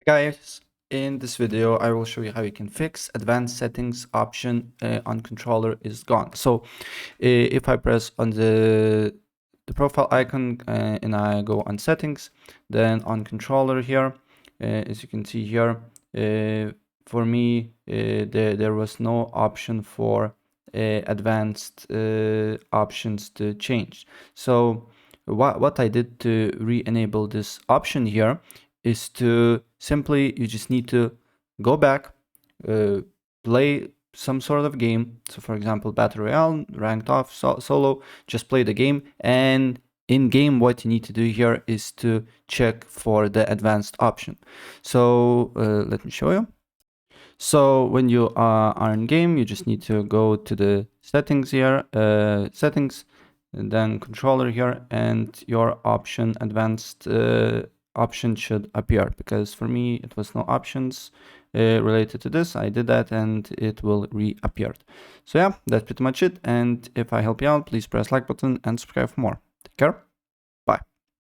Guys, in this video, I will show you how you can fix advanced settings option on controller is gone. So if I press on the profile icon and I go on settings, then on controller here, as you can see here, for me, there was no option for advanced options to change. So what I did to re-enable this option here is to simply, you just need to go back, play some sort of game. So for example, Battle Royale, ranked off, solo, just play the game. And in game, what you need to do here is to check for the advanced option. So let me show you. So when you are in game, you just need to go to the settings here, settings, and then controller here, and your option advanced option should appear, because for me it was no options related to this. I did that and it will reappear. So yeah, that's pretty much it. And if I help you out, please press like button and subscribe for more. Take care.